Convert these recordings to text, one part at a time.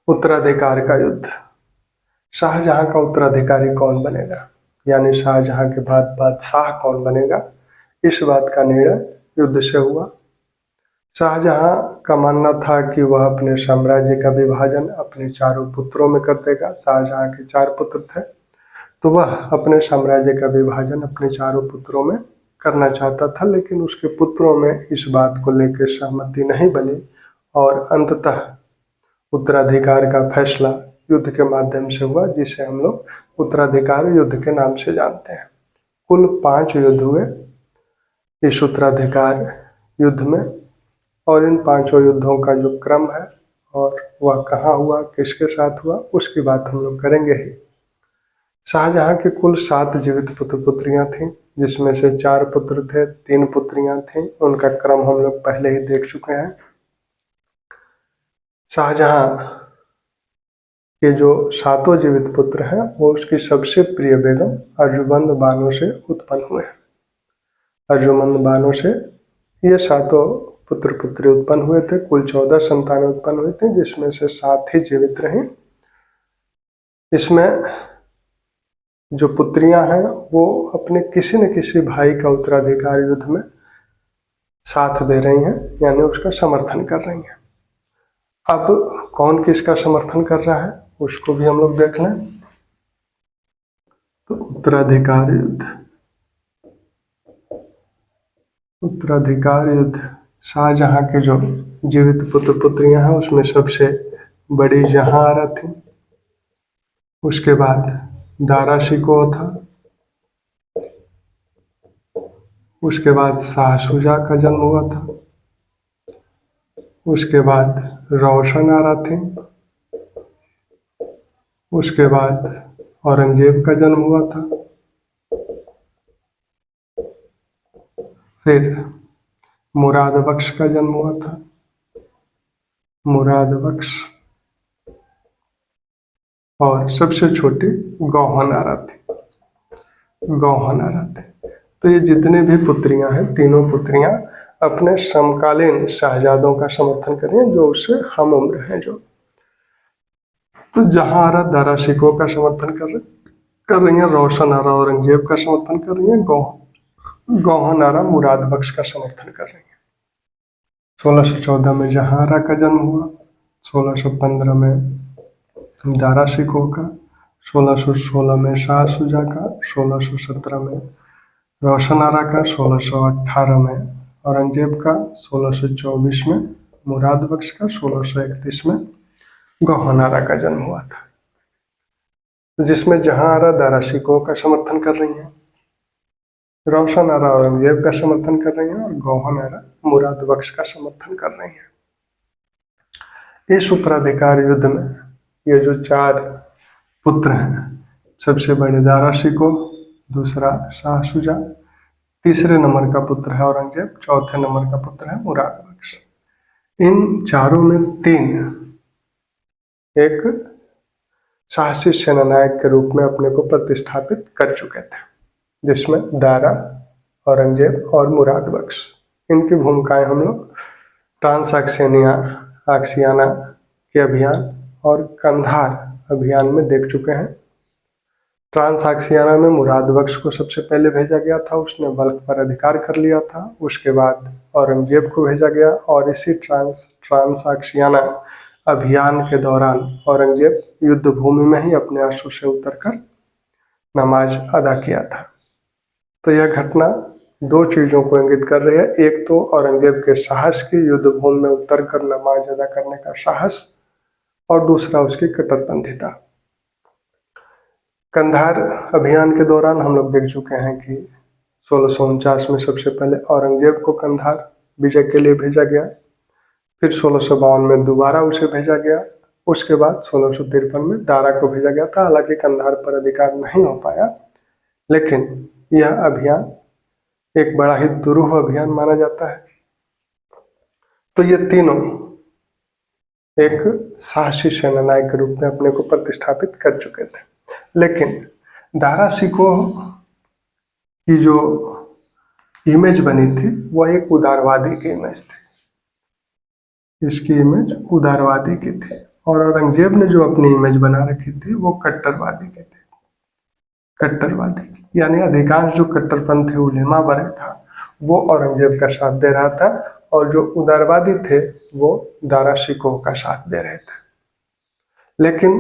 उत्तराधिकार का युद्ध। शाहजहां का उत्तराधिकारी कौन बनेगा, यानी शाहजहां के बाद बादशाह कौन बनेगा, इस बात का निर्णय युद्ध से हुआ। शाहजहां का मानना था कि वह अपने साम्राज्य का विभाजन अपने चारों पुत्रों में कर देगा। शाहजहां के 4 पुत्र थे, तो वह अपने साम्राज्य का विभाजन अपने चारों पुत्रों में करना चाहता था, लेकिन उसके पुत्रों में इस बात को लेकर सहमति नहीं बनी और अंततः उत्तराधिकार का फैसला युद्ध के माध्यम से हुआ, जिसे हम लोग उत्तराधिकार युद्ध के नाम से जानते हैं। कुल 5 युद्ध हुए इस उत्तराधिकार युद्ध में, और इन 5 युद्धों का जो क्रम है और वह कहाँ हुआ, किसके साथ हुआ, उसकी बात हम लोग करेंगे ही। शाहजहां के कुल 7 जीवित पुत्र पुत्रियां थीं, जिसमें से 4 पुत्र थे, 3 पुत्रियां थीं। उनका क्रम हम लोग पहले ही देख चुके हैं। शाहजहां के जो 7 जीवित पुत्र हैं वो उसकी सबसे प्रिय बेगम अर्जुमंद बानो से उत्पन्न हुए हैं। अर्जुमंद बानो से ये 7 पुत्र पुत्री उत्पन्न हुए थे। कुल 14 संतानें उत्पन्न हुई थी, जिसमें से 7 ही जीवित रहीं। इसमें जो पुत्रियां हैं वो अपने किसी न किसी भाई का उत्तराधिकार युद्ध में साथ दे रही हैं, यानी उसका समर्थन कर रही हैं। अब कौन किसका समर्थन कर रहा है उसको भी हम लोग देख लें। तो उत्तराधिकार युद्ध शाहजहां के जो जीवित पुत्र पुत्रियां हैं उसमें सबसे बड़ी जहांआरा थी। उसके बाद दारा शिकोह था। उसके बाद शाह शुजा का जन्म हुआ था। उसके बाद रोशन आरा थी। उसके बाद औरंगजेब का जन्म हुआ था। फिर मुराद बख्श का जन्म हुआ था। मुराद बख्श और सबसे छोटी गौहन आरा थी। गौहन आरा थी। तो ये जितने भी पुत्रियां हैं, तीनों पुत्रियां अपने समकालीन शाहजादों का समर्थन कर रही हैं, जो उससे हम उम्र हैं। जो तो जहांआरा दारा शिकोह का समर्थन कर रही हैं, रोशन आरा औरंगजेब का समर्थन कर रही हैं, गौहन आरा मुराद बख्श का समर्थन कर रही हैं। 1614 में जहांआरा का जन्म हुआ। 1615 में दारा शिकोह का। 1616 में शाह शुजा का। 1617 में रोशन आरा का। 1618 में औरंगजेब का। 1624 में मुराद बख्श का। 1631 में गौहन आरा का जन्म हुआ था, जिसमें जहांआरा दारा शिकोह का समर्थन कर रही हैं, रोशन आरा औरंगजेब का समर्थन कर रही हैं और गौहन आरा मुराद बख्श का समर्थन कर रही हैं। इस उत्तराधिकार युद्ध में ये जो 4 पुत्र हैं, सबसे बड़े दारा शिकोह, दूसरा शाह शुजा, तीसरे नंबर का पुत्र है औरंगजेब, चौथे नंबर का पुत्र है मुराद बख्श। इन चारों में 3 एक साहसी सेनानायक के रूप में अपने को प्रतिष्ठापित कर चुके थे, जिसमें दारा, औरंगजेब और मुराद बख्श। इनकी भूमिकाएं हम लोग आक्सियाना के अभियान और कंधार अभियान में देख चुके हैं। आक्सियाना में मुराद बख्श को सबसे पहले भेजा गया था, उसने बल्ख पर अधिकार कर लिया था। उसके बाद औरंगजेब को भेजा गया और इसी आक्सियाना अभियान के दौरान औरंगजेब युद्ध भूमि में ही अपने अश्व से उतरकर नमाज अदा किया था। तो यह घटना 2 चीज़ों को इंगित कर रही है। एक तो औरंगजेब के साहस की, युद्ध भूमि में उतरकर नमाज अदा करने का साहस, और दूसरा उसकी कट्टरपंथीता। कंधार अभियान के दौरान हम लोग देख चुके हैं कि 1649 में सबसे पहले औरंगजेब को कंधार विजय के लिए भेजा गया। फिर 1652 में दोबारा उसे भेजा गया। उसके बाद 1653 में दारा को भेजा गया था। हालांकि कंधार पर अधिकार नहीं हो पाया, लेकिन यह अभियान एक बड़ा ही दुरूह अभियान माना जाता है। तो ये तीनों एक साहसी सेनानायक के रूप में अपने को प्रतिष्ठापित कर चुके थे। लेकिन दारा शिकोह की जो इमेज बनी थी वह एक उदारवादी की इमेज थी। इसकी इमेज उदारवादी की थी। और औरंगजेब ने जो अपनी इमेज बना रखी थी वो कट्टरवादी की थी, कट्टरवादी की। यानी अधिकांश जो कट्टरपंथी उलेमा बने था वो औरंगजेब का साथ दे रहा था, और जो उदारवादी थे वो दारा शिकोह का साथ दे रहे थे। लेकिन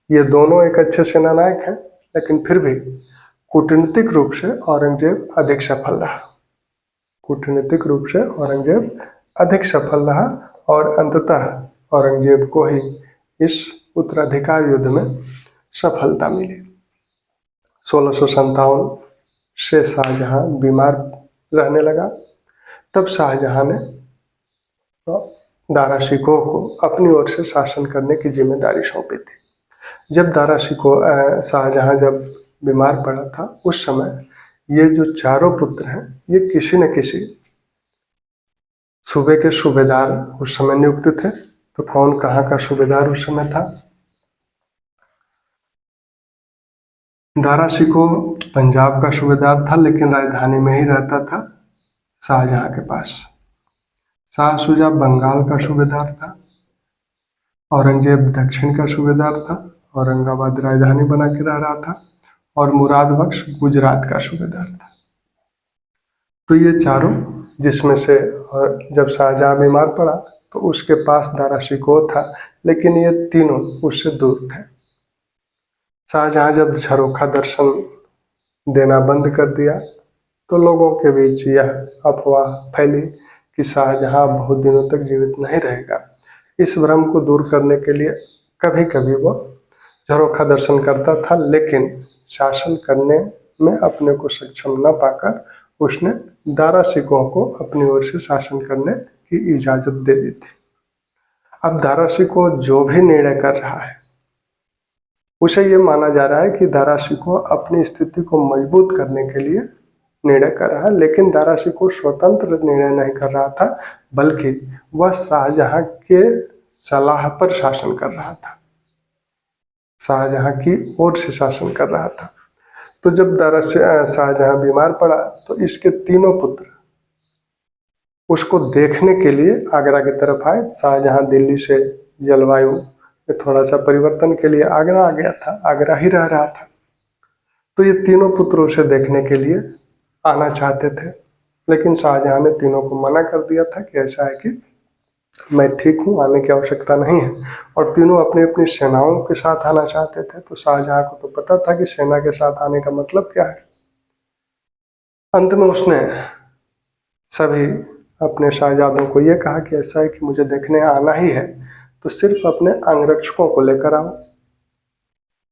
ये दोनों एक अच्छे सेनानायक हैं, लेकिन फिर भी कूटनीतिक रूप से औरंगजेब अधिक सफल रहा, कूटनीतिक रूप से औरंगजेब अधिक सफल रहा, और अंततः औरंगजेब को ही इस उत्तराधिकार युद्ध में सफलता मिली। 1657 से शाहजहां बीमार रहने लगा। तब शाहजहां ने दारा शिकोह को अपनी ओर से शासन करने की जिम्मेदारी सौंपी थी। जब दारा शिकोह शाहजहां जब बीमार पड़ा था, उस समय ये जो चारों पुत्र हैं ये किसी न किसी सूबे के सूबेदार उस समय नियुक्त थे। तो कौन कहाँ का सूबेदार उस समय था? दारा शिकोह पंजाब का सूबेदार था, लेकिन राजधानी में ही रहता था शाहजहां के पास। शाह शुजा बंगाल का सूबेदार था। औरंगजेब दक्षिण का सूबेदार था, औरंगाबाद राजधानी बना के रह रहा था, और मुराद बख्श गुजरात का सूबेदार था। तो ये चारों, जिसमें से जब शाहजहां बीमार पड़ा तो उसके पास दारा शिकोह था, लेकिन ये तीनों उससे दूर थे। शाहजहां जब झरोखा दर्शन देना बंद कर दिया तो लोगों के बीच यह अफवाह फैली कि शाहजहां बहुत दिनों तक जीवित नहीं रहेगा। इस भ्रम को दूर करने के लिए कभी कभी वो झरोखा दर्शन करता था, लेकिन शासन करने में अपने को सक्षम न पाकर उसने दारा शिकोह को अपनी ओर से शासन करने की इजाजत दे दी थी। अब दारा शिकोह जो भी निर्णय कर रहा है उसे ये माना जा रहा है कि दारा शिकोह अपनी स्थिति को मजबूत करने के लिए निर्णय कर रहा है, लेकिन दारा शिकोह स्वतंत्र निर्णय नहीं कर रहा था, बल्कि वह शाहजहां के सलाह पर शासन कर रहा था, शाहजहां की ओर से शासन कर रहा था। तो जब शाहजहां बीमार पड़ा तो इसके तीनों पुत्र उसको देखने के लिए आगरा की तरफ आए। शाहजहां दिल्ली से जलवायु में थोड़ा सा परिवर्तन के लिए आगरा आ गया था, आगरा ही रह रहा था। तो ये तीनों पुत्र उसे देखने के लिए आना चाहते थे, लेकिन शाहजहां ने तीनों को मना कर दिया था कि ऐसा है कि मैं ठीक हूँ, आने की आवश्यकता नहीं है। और तीनों अपनी अपनी सेनाओं के साथ आना चाहते थे। तो शाहजहां को तो पता था कि सेना के साथ आने का मतलब क्या है। अंत में उसने सभी अपने शाहजादों को ये कहा कि ऐसा है कि मुझे देखने आना ही है तो सिर्फ अपने अंगरक्षकों को लेकर आओ।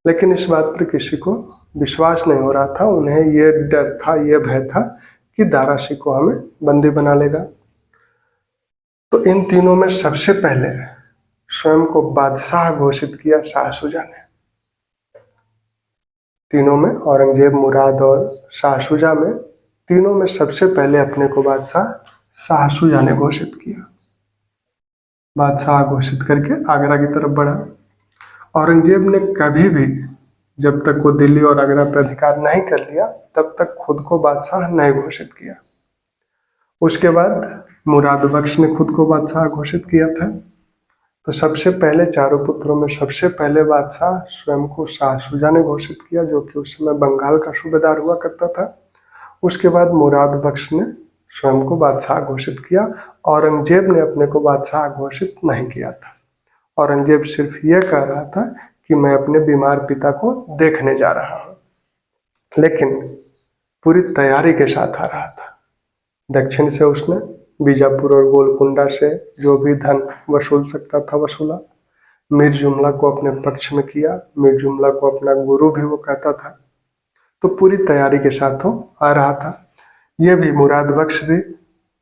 लेकिन इस बात पर किसी को विश्वास नहीं हो रहा था। उन्हें ये डर था, ये भय था कि दारा शिकोह हमें बंदी बना लेगा। तो इन तीनों में सबसे पहले स्वयं को बादशाह घोषित किया शाह शुजा ने। तीनों में, औरंगजेब, मुराद और शाह शुजा में, तीनों में सबसे पहले अपने को बादशाह शाह शुजा ने घोषित किया। बादशाह घोषित करके आगरा की तरफ बढ़ा। औरंगजेब ने कभी भी, जब तक वो दिल्ली और आगरा पर अधिकार नहीं कर लिया, तब तक खुद को बादशाह नहीं घोषित किया। उसके बाद मुराद बख्श ने खुद को बादशाह घोषित किया था। तो सबसे पहले चारों पुत्रों में सबसे पहले बादशाह स्वयं को शाह शुजा ने घोषित किया, जो कि उस समय बंगाल का सूबेदार हुआ करता था। उसके बाद मुराद बख्श ने स्वयं को बादशाह घोषित किया। औरंगजेब ने अपने को बादशाह घोषित नहीं किया था। औरंगजेब सिर्फ ये कह रहा था कि मैं अपने बीमार पिता को देखने जा रहा हूँ, लेकिन पूरी तैयारी के साथ आ रहा था। दक्षिण से उसने बीजापुर और गोलकुंडा से जो भी धन वसूल सकता था वसूला। मीर जुमला को अपने पक्ष में किया। मीर जुमला को अपना गुरु भी वो कहता था। तो पूरी तैयारी के साथ वो आ रहा था। ये भी मुराद बख्श भी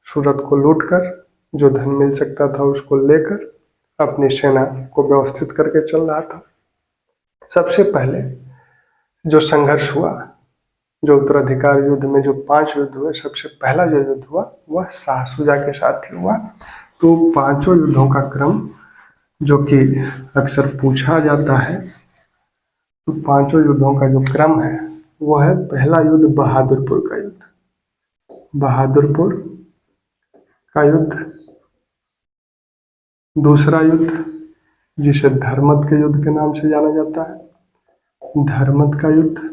सूरत को लूट कर जो धन मिल सकता था उसको लेकर अपनी सेना को व्यवस्थित करके चल रहा था। सबसे पहले जो संघर्ष हुआ, जो उत्तराधिकार युद्ध में जो 5 युद्ध हुए, सबसे पहला जो युद्ध हुआ वह शाह शुजा के साथ ही हुआ। तो 5 युद्धों का क्रम जो कि अक्सर पूछा जाता है, तो 5 युद्धों का जो क्रम है वो है: पहला युद्ध बहादुरपुर का युद्ध, बहादुरपुर का युद्ध। दूसरा युद्ध जिसे धर्मत के युद्ध के नाम से जाना जाता है, धर्मत का युद्ध।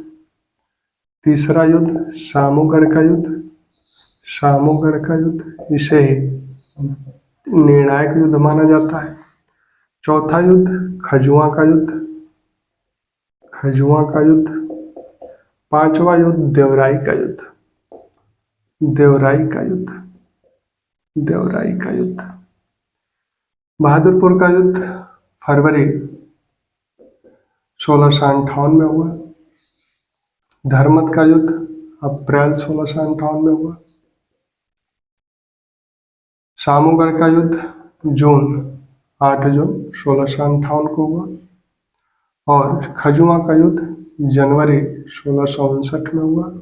तीसरा युद्ध सामूगढ़ का युद्ध, सामूगढ़ का युद्ध, इसे निर्णायक युद्ध माना जाता है। चौथा युद्ध खजुआ का युद्ध, खजुआ का युद्ध। पांचवा युद्ध देवराई का युद्ध, देवराई का युद्ध, देवराई का युद्ध। बहादुरपुर का युद्ध फरवरी 1658 में हुआ। धर्मत का युद्ध अप्रैल 1658 में हुआ। सामूगढ़ का युद्ध 8 जून 1658 को हुआ। और खजुआ का युद्ध जनवरी 1659 में हुआ।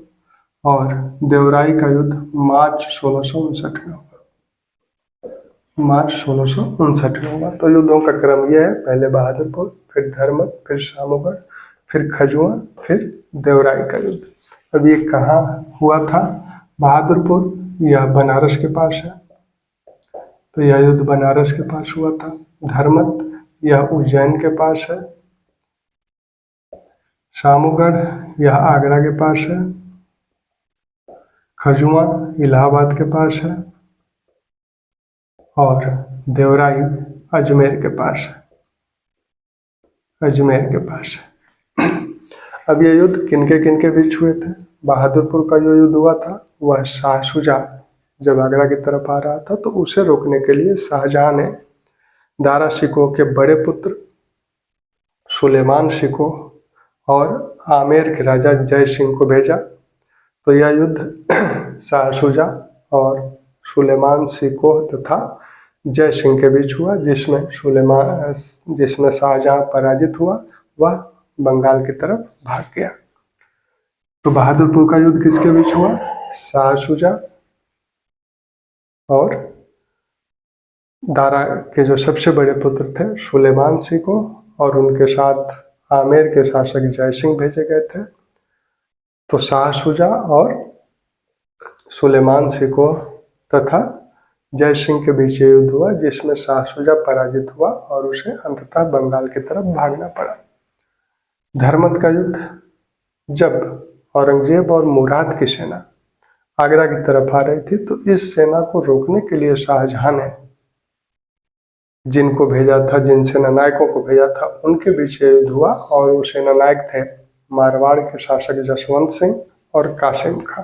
और देवराई का युद्ध मार्च 1659 में हुआ, मार्च 1659 में हुआ। तो युद्धों का क्रम यह है, पहले बहादुरपुर, फिर धर्मत, फिर सामूगढ़, फिर खजुआ, फिर देवराई का युद्ध। अब ये कहाँ हुआ था? बहादुरपुर, यह बनारस के पास है, तो यह युद्ध बनारस के पास हुआ था। धर्मत, यह उज्जैन के पास है। सामूगढ़, यह आगरा के पास है। खजुआ इलाहाबाद के पास है। और देवराई अजमेर के पास है, अजमेर के पास है। अब ये युद्ध किनके बीच हुए थे? बहादुरपुर का जो युद्ध हुआ था वह शाह शुजा जब आगरा की तरफ आ रहा था, तो उसे रोकने के लिए शाहजहां ने दारा शिकोह के बड़े पुत्र सुलेमान शिकोह और आमेर के राजा जय सिंह को भेजा। तो यह युद्ध शाह शुजा और सुलेमान शिकोह तथा जय सिंह के बीच हुआ, जिसमें शाहजहां पराजित हुआ, वह बंगाल की तरफ भाग गया। तो बहादुरपुर का युद्ध किसके बीच हुआ? शाह शुजा और दारा के जो सबसे बड़े पुत्र थे सुलेमान शिकोह, और उनके साथ आमेर के शासक जय सिंह भेजे गए थे। तो शाह शुजा और सुलेमान शिकोह तथा जय सिंह के बीच ये युद्ध हुआ, जिसमें शाह शुजा पराजित हुआ और उसे अंततः बंगाल की तरफ भागना पड़ा। धर्मत का युद्ध, जब औरंगजेब और मुराद की सेना आगरा की तरफ आ रही थी, तो इस सेना को रोकने के लिए शाहजहां ने जिनको भेजा था, जिन सेना नायकों को भेजा था, उनके बीच ये युद्ध हुआ। और वो सेना नायक थे मारवाड़ के शासक जसवंत सिंह और कासिम खां।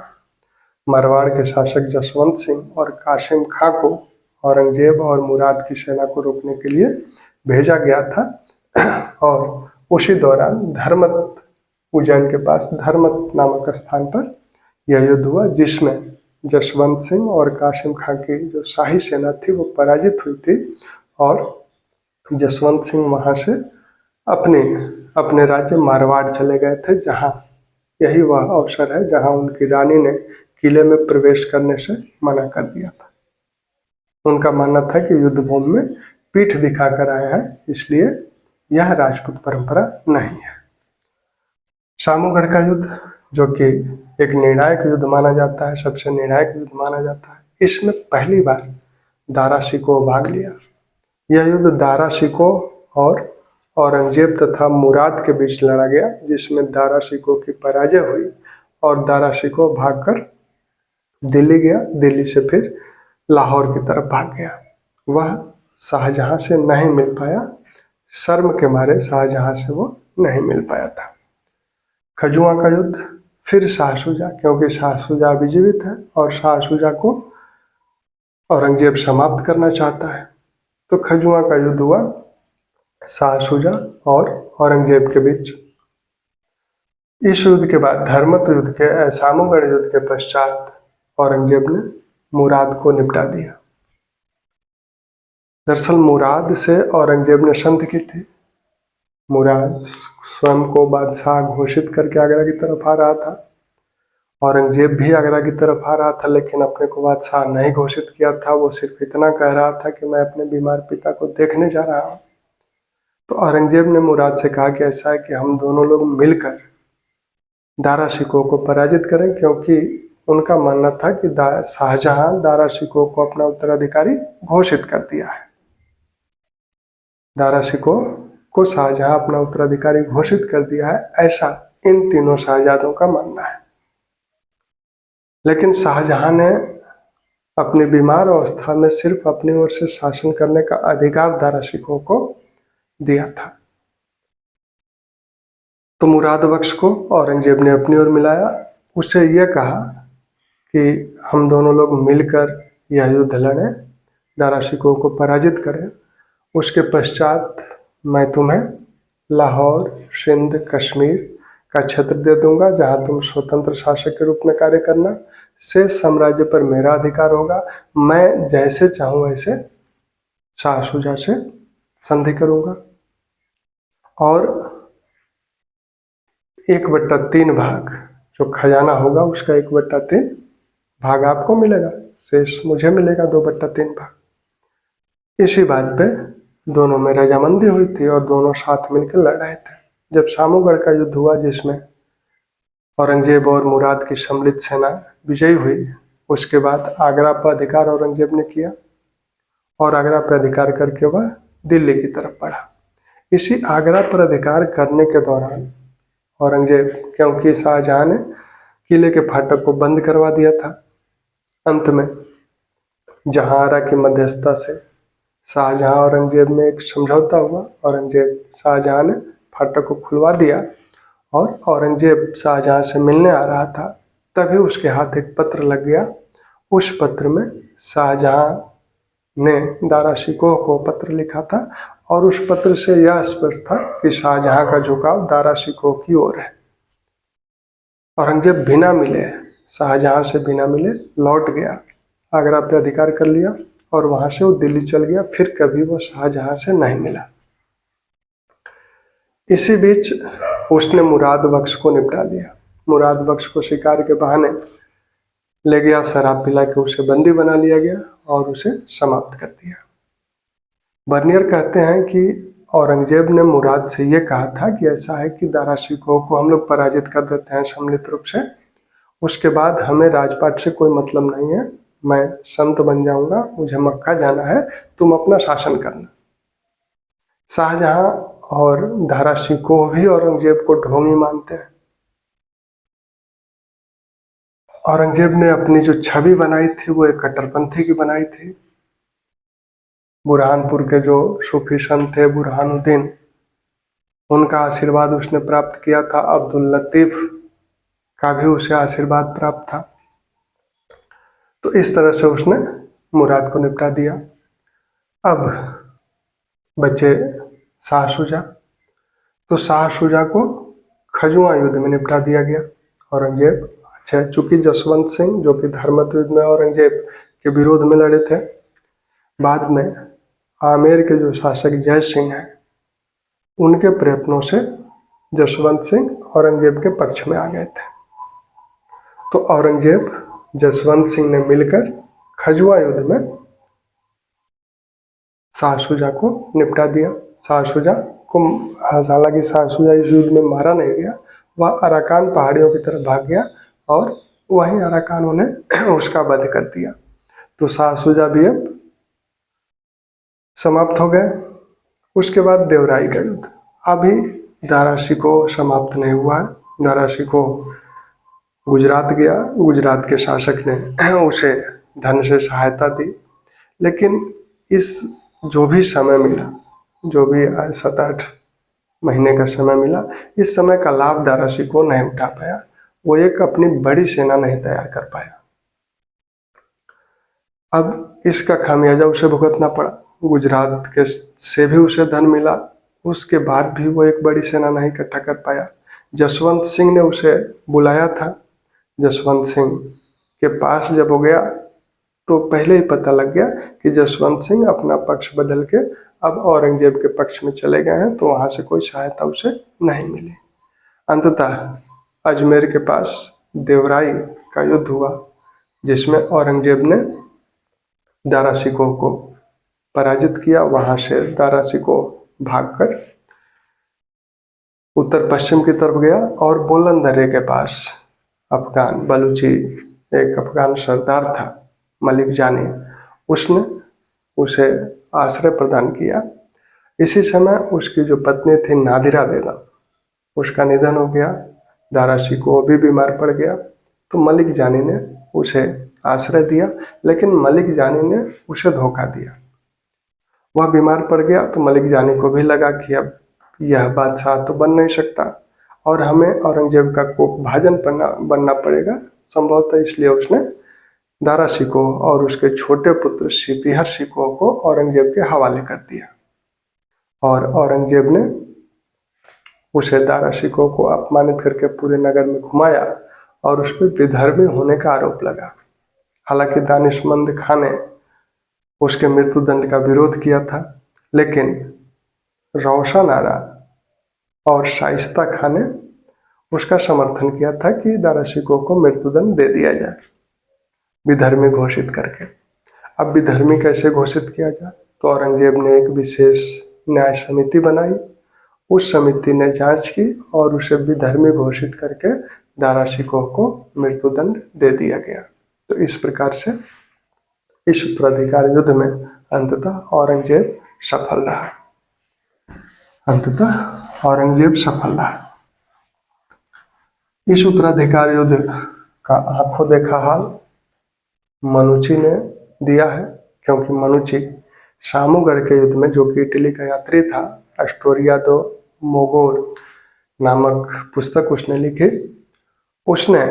मारवाड़ के शासक जसवंत सिंह और कासिम खां को औरंगजेब और मुराद की सेना को रोकने के लिए भेजा गया था। और उसी दौरान धर्मत, उज्जैन के पास धर्मत नामक स्थान पर यह युद्ध हुआ, जिसमें जसवंत सिंह और कासिम खां की जो शाही सेना थी वो पराजित हुई थी। और जसवंत सिंह वहाँ से अपने राज्य मारवाड़ चले गए थे, जहाँ यही वह अवसर है जहाँ उनकी रानी ने किले में प्रवेश करने से मना कर दिया था। उनका मानना था कि युद्ध भूमि में पीठ दिखाकर आए हैं, इसलिए यह राजपूत परंपरा नहीं है। सामूगढ़ का युद्ध, जो कि एक निर्णायक युद्ध माना जाता है, सबसे निर्णायक युद्ध माना जाता है, इसमें पहली बार दारा शिकोह भाग लिया। यह युद्ध दारा शिकोह और औरंगजेब तथा मुराद के बीच लड़ा गया, जिसमें दारा शिकोह की पराजय हुई और दारा शिकोह भागकर दिल्ली गया। दिल्ली से फिर लाहौर की तरफ भाग गया। वह शाहजहां से नहीं मिल पाया, शर्म के मारे शाहजहां से वो नहीं मिल पाया था। खजुआ का युद्ध, फिर शाह शुजा, क्योंकि शाह शुजा अभी जीवित है और शाह शुजा को औरंगजेब समाप्त करना चाहता है। तो खजुआ का युद्ध हुआ शाह शुजा और औरंगजेब के बीच। इस युद्ध के बाद सामूगढ़ युद्ध के पश्चात औरंगजेब ने मुराद को निपटा दिया। दरअसल मुराद से औरंगजेब ने संधि की थी। मुराद स्वयं को बादशाह घोषित करके आगरा की तरफ आ रहा था। औरंगजेब भी आगरा की तरफ आ रहा था, लेकिन अपने को बादशाह नहीं घोषित किया था। वो सिर्फ इतना कह रहा था कि मैं अपने बीमार पिता को देखने जा रहा हूँ। तो औरंगजेब ने मुराद से कहा कि ऐसा है कि हम दोनों लोग मिलकर दारा शिकोह को पराजित करें, क्योंकि उनका मानना था कि शाहजहां दारा शिकोह को अपना उत्तराधिकारी घोषित कर दिया है। दारा शिकोह को शाहजहां अपना उत्तराधिकारी घोषित कर दिया है, ऐसा इन तीनों शहजादों का मानना है। लेकिन शाहजहां ने अपनी बीमार अवस्था में सिर्फ अपनी ओर से शासन करने का अधिकार दारा शिकोह को दिया था। तो मुराद बख्श को औरंगजेब ने अपनी ओर मिलाया, उससे यह कहा कि हम दोनों लोग मिलकर यह युद्ध लड़ें, दारा शिकोह को पराजित करें। उसके पश्चात मैं तुम्हें लाहौर, सिंध, कश्मीर का क्षेत्र दे दूंगा, जहां तुम स्वतंत्र शासक के रूप में कार्य करना। शेष साम्राज्य पर मेरा अधिकार होगा, मैं जैसे चाहूं वैसे शाह शुजा से संधि करूंगा और 1/3 भाग जो खजाना होगा उसका 1/3 भाग आपको मिलेगा, शेष मुझे मिलेगा 2/3 भाग। इसी बात पे दोनों में रजामंदी हुई थी और दोनों साथ मिलकर लड़ रहे थे। जब सामूगढ़ का युद्ध हुआ, जिसमें औरंगजेब और मुराद की सम्मिलित सेना विजयी हुई, उसके बाद आगरा पर अधिकार औरंगजेब ने किया और आगरा पर अधिकार करके वह दिल्ली की तरफ बढ़ा। इसी आगरा पर अधिकार करने के दौरान औरंगजेब, क्योंकि शाहजहां ने किले के फाटक को बंद करवा दिया था, अंत में जहांआरा की मध्यस्थता से शाहजहां औरंगजेब में एक समझौता हुआ। औरंगजेब शाहजहां ने फाटक को खुलवा दिया और औरंगजेब शाहजहां से मिलने आ रहा था, तभी उसके हाथ एक पत्र लग गया। उस पत्र में शाहजहां ने दारा शिकोह को पत्र लिखा था और उस पत्र से यह स्पष्ट था कि शाहजहां का झुकाव दारा शिकोह की ओर है। औरंगजेब बिना मिले, शाहजहां से बिना मिले लौट गया, आगरा पे अधिकार कर लिया और वहां से वो दिल्ली चल गया। फिर कभी वो शाहजहां से नहीं मिला। इसी बीच उसने मुराद बख्श को निपटा दिया। मुराद बख्श को शिकार के बहाने ले गया, शराब पिला के उसे बंदी बना लिया गया और उसे समाप्त कर दिया। बर्नियर कहते हैं कि औरंगजेब ने मुराद से ये कहा था कि ऐसा है कि दारा शिकोह को हम लोग पराजित कर देते हैं सम्मिलित रूप से, उसके बाद हमें राजपाट से कोई मतलब नहीं है, मैं संत बन जाऊंगा, मुझे मक्का जाना है, तुम अपना शासन करना। शाहजहां और दारा शिकोह भी औरंगजेब को ढोंगी मानते हैं। औरंगजेब ने अपनी जो छवि बनाई थी वो एक कट्टरपंथी की बनाई थी। बुरहानपुर के जो सूफी संत थे बुरहानुद्दीन, उनका आशीर्वाद उसने प्राप्त किया था। अब्दुल लतीफ का भी उसे आशीर्वाद प्राप्त था। तो इस तरह से उसने मुराद को निपटा दिया। अब बचे शाह शुजा। तो शाह शुजा को खजुआ युद्ध में निपटा दिया गया। औरंगजेब, अच्छा, चूंकि जसवंत सिंह जो कि धर्मत युद्ध में औरंगजेब के विरोध में लड़े थे, बाद में आमेर के जो शासक जय सिंह हैं, उनके प्रयत्नों से जसवंत सिंह औरंगजेब के पक्ष में आ गए थे। तो औरंगजेब जसवंत सिंह ने मिलकर खजुआ युद्ध में शाह शुजा को निपटा दिया। शाह शुजा को, हालांकि शाह शुजा इस युद्ध में मारा नहीं गया, वह अराकान पहाड़ियों की तरफ भाग गया और वहीं अराकानों ने उसका वध कर दिया। तो शाह शुजा भी अब समाप्त हो गए। उसके बाद देवराई का युद्ध। अभी दारा शिकोह समाप्त नहीं हुआ है। दारा शिकोह गुजरात गया, गुजरात के शासक ने उसे धन से सहायता दी, लेकिन इस जो भी समय मिला, जो भी 7-8 महीने का समय मिला, इस समय का लाभ दारा शिकोह नहीं उठा पाया। वो एक अपनी बड़ी सेना नहीं तैयार कर पाया। अब इसका खामियाजा उसे भुगतना पड़ा। गुजरात के से भी उसे धन मिला, उसके बाद भी वो एक बड़ी सेना नहीं इकट्ठा कर पाया। जसवंत सिंह ने उसे बुलाया था। जसवंत सिंह के पास जब हो गया तो पहले ही पता लग गया कि जसवंत सिंह अपना पक्ष बदल के अब औरंगजेब के पक्ष में चले गए हैं, तो वहां से कोई सहायता उसे नहीं मिली। अंततः अजमेर के पास देवराई का युद्ध हुआ, जिसमें औरंगजेब ने दारा शिकोह को पराजित किया। वहां से दारा शिकोह भागकर उत्तर पश्चिम की तरफ गया और बोलन दर्रे के पास अफगान बलूची एक अफगान सरदार था, मलिक जानी, उसने उसे आश्रय प्रदान किया। इसी समय उसकी जो पत्नी थी नादिरा बेगम, उसका निधन हो गया। दारा शिकोह भी बीमार पड़ गया। तो मलिक जानी ने उसे आश्रय दिया, लेकिन मलिक जानी ने उसे धोखा दिया। वह बीमार पड़ गया तो मलिक जानी को भी लगा कि अब यह बादशाह तो बन नहीं सकता और हमें औरंगजेब का कोप भाजन बनना पड़ेगा संभवतः। इसलिए उसने दारा शिकोह और उसके छोटे पुत्र सिपीहर शिकोह को औरंगजेब के हवाले कर दिया और औरंगजेब ने उसे दारा शिकोह को अपमानित करके पूरे नगर में घुमाया और उस पर विधर्मी होने का आरोप लगा। हालांकि दानिशमंद खां ने उसके मृत्युदंड का विरोध किया था, लेकिन रोशन आरा और शाइस्ता खां ने उसका समर्थन किया था कि दारा शिकोह को मृत्युदंड दे दिया जाए विधर्मी घोषित करके। अब विधर्मी कैसे घोषित किया जाए, तो औरंगजेब ने एक विशेष न्याय समिति बनाई। उस समिति ने जांच की और उसे विधर्मी घोषित करके दारा शिकोह को मृत्युदंड दे दिया गया। तो इस प्रकार से इस उत्तराधिकार युद्ध में अंततः औरंगजेब सफल रहा। इस उत्तराधिकार युद्ध का आंखों देखा हाल मनुची ने दिया है, क्योंकि मनुची सामूगढ़ के युद्ध में, जो कि इटली का यात्री था, एस्टोरिया दो मोगोर नामक पुस्तक उसने लिखी। उसने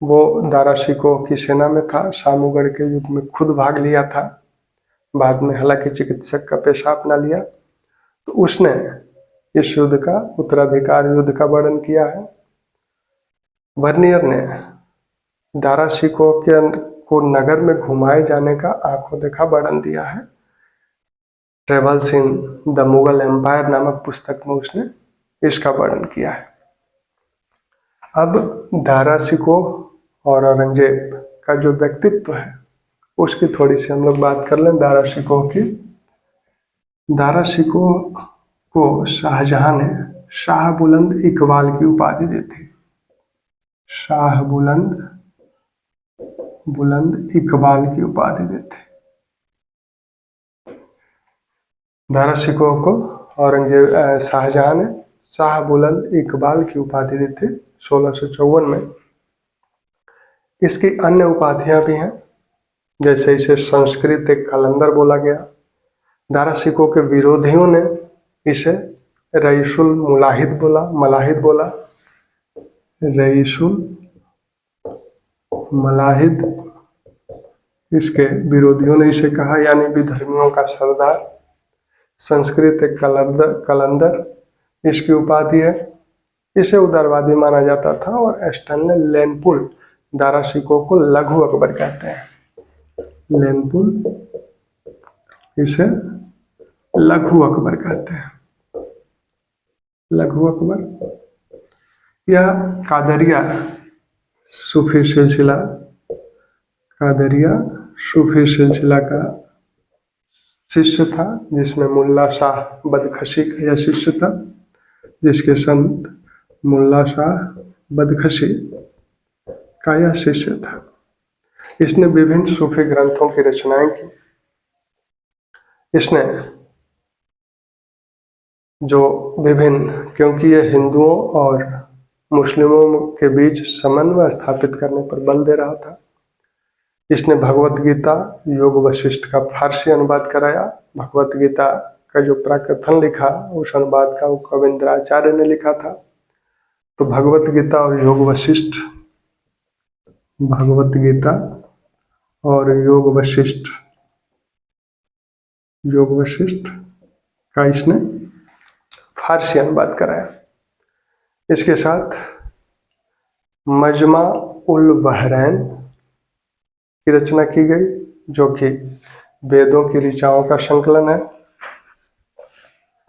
वो दारा शिकोह की सेना में था, सामूगढ़ के युद्ध में खुद भाग लिया था। बाद में हालांकि चिकित्सक का पेशाब न लिया। तो उसने इस युद्ध का उत्तराधिकार युद्ध का वर्णन किया है। वर्नियर ने दारा शिकोह को नगर में घुमाए जाने का आंखों देखा वर्णन दिया है। Travels in the Mughal empire नामक पुस्तक में उसने इसका वर्णन किया है। अब दारा शिकोह और औरंगजेब का जो व्यक्तित्व है उसकी थोड़ी सी हम लोग बात कर लें। दारा शिकोह की। दारा शिकोह को शाहजहां ने शाह बुलंद इकबाल की उपाधि दी थी। शाह बुलंद इकबाल की उपाधि दी थी। दारा शिकोह को औरंगजेब शाहजहां ने शाह बुलंद इकबाल की उपाधि दी थी 1654 में। इसकी अन्य उपाधियां भी हैं, जैसे इसे संस्कृत एक कलंदर बोला गया। दारा शिकोह के विरोधियों ने इसे रईसुल मलाहिद बोला। रईसुल मलाहिद इसके विरोधियों ने इसे कहा, यानी विधर्मियों का सरदार। संस्कृत एक कलंदर इसकी उपाधि है। इसे उदारवादी माना जाता था और स्टैनले लेनपुल दारा शिकोह को लघु अकबर कहते हैं। लेनपुल इसे लघु अकबर कहते हैं। लघु अकबर यह कादरिया सूफी सिलसिला का शिष्य था, जिसमें मुल्ला शाह बदखशी का यह शिष्य था, जिसके संत मुल्ला शाह बदखशी का यह शिष्य था। इसने विभिन्न सूफी ग्रंथों की रचनाएं की। इसने जो विभिन्न, क्योंकि ये हिंदुओं और मुस्लिमों के बीच समन्वय स्थापित करने पर बल दे रहा था, इसने भगवत गीता योग वशिष्ठ का फारसी अनुवाद कराया। भगवत गीता का जो प्राकथन लिखा उस अनुवाद का कविंद्राचार्य ने लिखा था। तो भगवत गीता और योग वशिष्ठ का इसने फारसी अनुवाद कराया। इसके साथ मजमा उल बहरैन की रचना की गई, जो कि वेदों की ऋचाओं का संकलन है।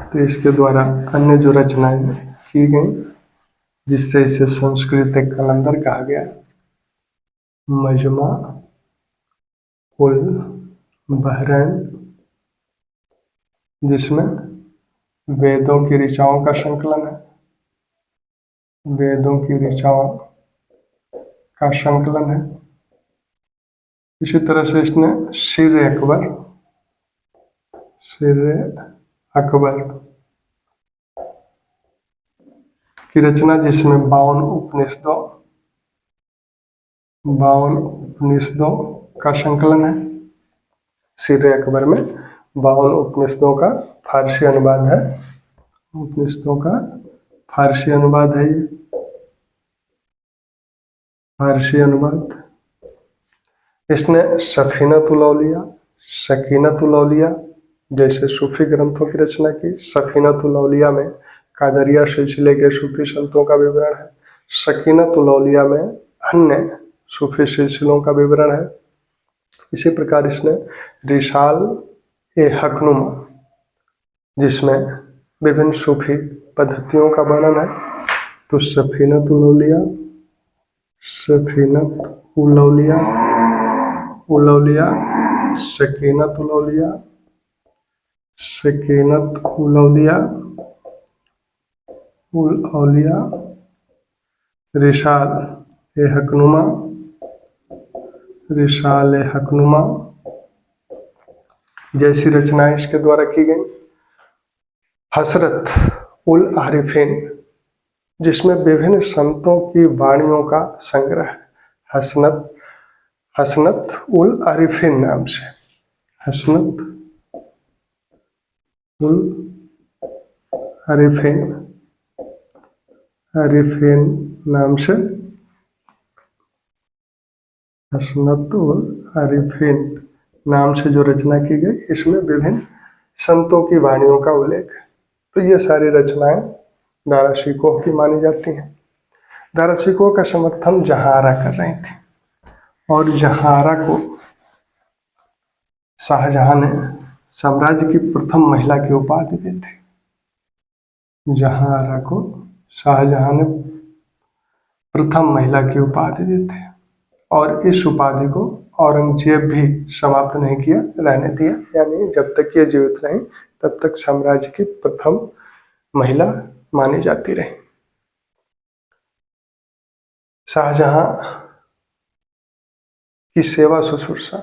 तो इसके द्वारा अन्य जो रचनाएं की गई, जिससे इसे संस्कृत एक कलंदर कहा गया। मजमा उल बहरैन, जिसमें वेदों की ऋचाओं का संकलन है। वेदों की ऋचाओं का संकलन है। इसी तरह से इसने सिर अकबर की रचना, जिसमें 52 का संकलन है। सीरे अकबर में 52 उपनिषदों का फारसी अनुवाद है। उपनिषदों का फारसी अनुवाद है ये, फारसी अनुवाद। इसने सफीनतुल औलिया, सकीनतुल औलिया जैसे सूफी ग्रंथों की रचना की। सफीनतुल औलिया में कादरिया सिलसिले के सूफी संतों का विवरण है। सकीनतुल औलिया में अन्य सूफी सिलसिलों का विवरण है। इसी प्रकार इसने रिसाल ए हकनुमा, जिसमें विभिन्न सूफी पद्धतियों का वर्णन है। तो सफीनतुल औलिया, सफीनतुल औलिया, उलौलिया, सकीनतुल औलिया, सकीनतुल औलिया, उल औलिया, रिसाल ए हकनुमा, रिसाल ए हकनुमा जैसी रचनाएं इसके द्वारा की गई। हसरत उल आरिफीन, जिसमें विभिन्न संतों की वाणियों का संग्रह है। हसनत उल आरिफीन नाम से, हसनत उल आरिफीन, आरिफीन नाम से, हसनत उल आरिफीन नाम से जो रचना की गई, इसमें विभिन्न संतों की वाणियों का उल्लेख है। तो ये सारी रचनाएं दारा शिकोह की मानी जाती हैं। दारा शिकोह का समर्थन जहारा कर रही थी, और जहारा को शाहजहां ने साम्राज्य की प्रथम महिला की उपाधि दी थी। जहारा को शाहजहां ने प्रथम महिला की उपाधि दी थी, और इस उपाधि को औरंगजेब भी समाप्त नहीं किया, रहने दिया। यानी जब तक ये जीवित रही तब तक साम्राज्य की प्रथम महिला मानी जाती रही। शाहजहां की सेवा शुश्रूषा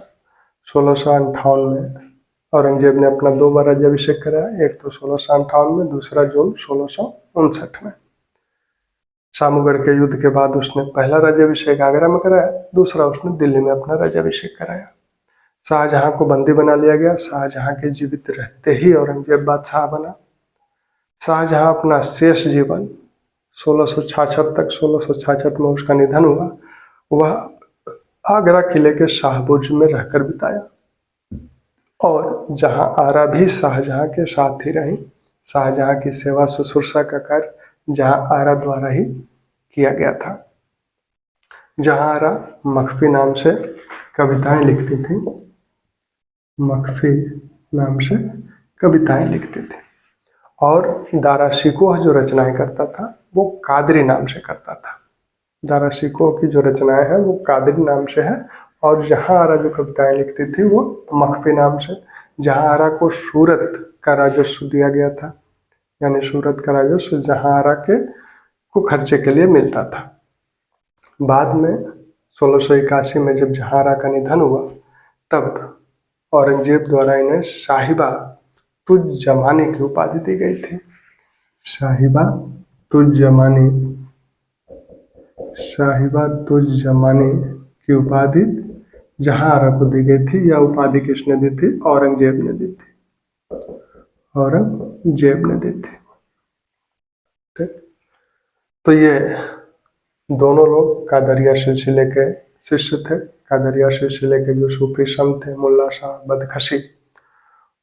1658 में औरंगजेब ने अपना 2 बार राज्याभिषेक कराया। एक तो 1658 में, दूसरा जून 1659 में। सामूगढ़ के युद्ध के बाद उसने पहला राज्याभिषेक आगरा में कराया, दूसरा उसने दिल्ली में अपना राज्याभिषेक कराया। शाहजहां को बंदी बना लिया गया। शाहजहां के जीवित रहते ही औरंगजेब बादशाह बना। शाहजहां अपना शेष जीवन 1666 तक, 1666 में उसका निधन हुआ, वह आगरा किले के शाहबुर्ज में रहकर बिताया। और जहां आरा भी शाहजहां के साथ ही रही। शाहजहां की सेवा शुश्रूषा का कार्य जहां आरा द्वारा ही किया गया था। जहां आरा मखफी नाम से कविताएं लिखती थी, मखफी नाम से कविताएं लिखती थी। और दारा शिकोह जो रचनाएं करता था वो कादरी नाम से करता था। दारा शिकोह की जो रचनाएं हैं वो कादरी नाम से है, और जहां आरा जो कविताएं लिखती थी वो मखफी नाम से। जहां आरा को सूरत का राजस्व दिया गया था, यानी सूरत का राजस्व जहां आरा के को खर्चे के लिए मिलता था। बाद में 1681 में जब जहां आरा का निधन हुआ, तब औरंगजेब द्वारा इन्हें साहिबा तुज जमानी की उपाधि दी गई थी। साहिबा तुज जमानी, साहिबा तुज जमानी की उपाधि जहां आरा को दी गई थी। यह उपाधि किसने दी थी? औरंगजेब ने दी थी, औरंगजेब ने दी थी। ठीक, तो ये दोनों लोग कादरिया सिलसिले के शिष्य थे। कादरिया सिलसिले के जो सूफी संत थे, मुल्ला शाह बदखशी,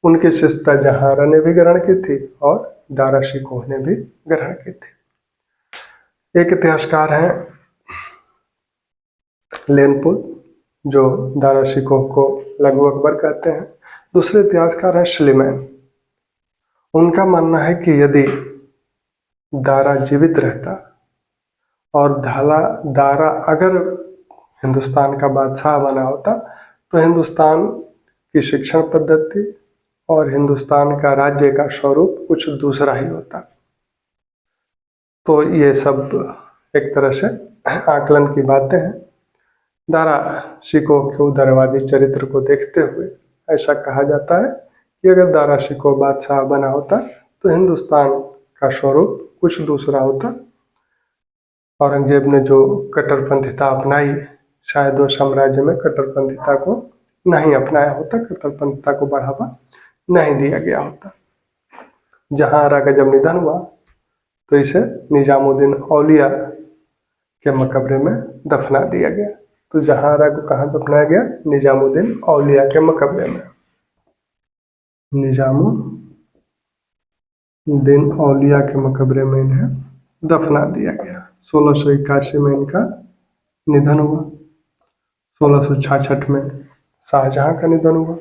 उनकी शिष्यता जहां आरा ने भी ग्रहण की थी और दारा शिकोह ने भी ग्रहण की थी। एक इतिहासकार हैं लेनपुल, जो दारा शिकोह को लघु अकबर कहते हैं। दूसरे इतिहासकार हैं स्लीमैन। उनका मानना है कि यदि दारा जीवित रहता और दारा अगर हिंदुस्तान का बादशाह बना होता, तो हिंदुस्तान की शिक्षण पद्धति और हिंदुस्तान का राज्य का स्वरूप कुछ दूसरा ही होता। तो ये सब एक तरह से आकलन की बातें हैं। दारा शिकोह के उदारवादी चरित्र को देखते हुए ऐसा कहा जाता है कि अगर दारा शिकोह बादशाह बना होता तो हिंदुस्तान का स्वरूप कुछ दूसरा होता। औरंगजेब ने जो कट्टरपंथिता अपनाई, शायद वो साम्राज्य में कट्टरपंथिता को नहीं अपनाया होता, कट्टरपंथिता को बढ़ावा नहीं दिया गया होता। जहांआरा का जब निधन हुआ तो इसे निजामुद्दीन औलिया के मकबरे में दफना दिया गया। तो जहांआरा को कहाँ दफनाया गया? निजामुद्दीन औलिया के मकबरे में। निजामुद्दीन औलिया के मकबरे में इन्हें दफना दिया गया। 1681 में इनका निधन हुआ। 1666 में शाहजहां का निधन हुआ।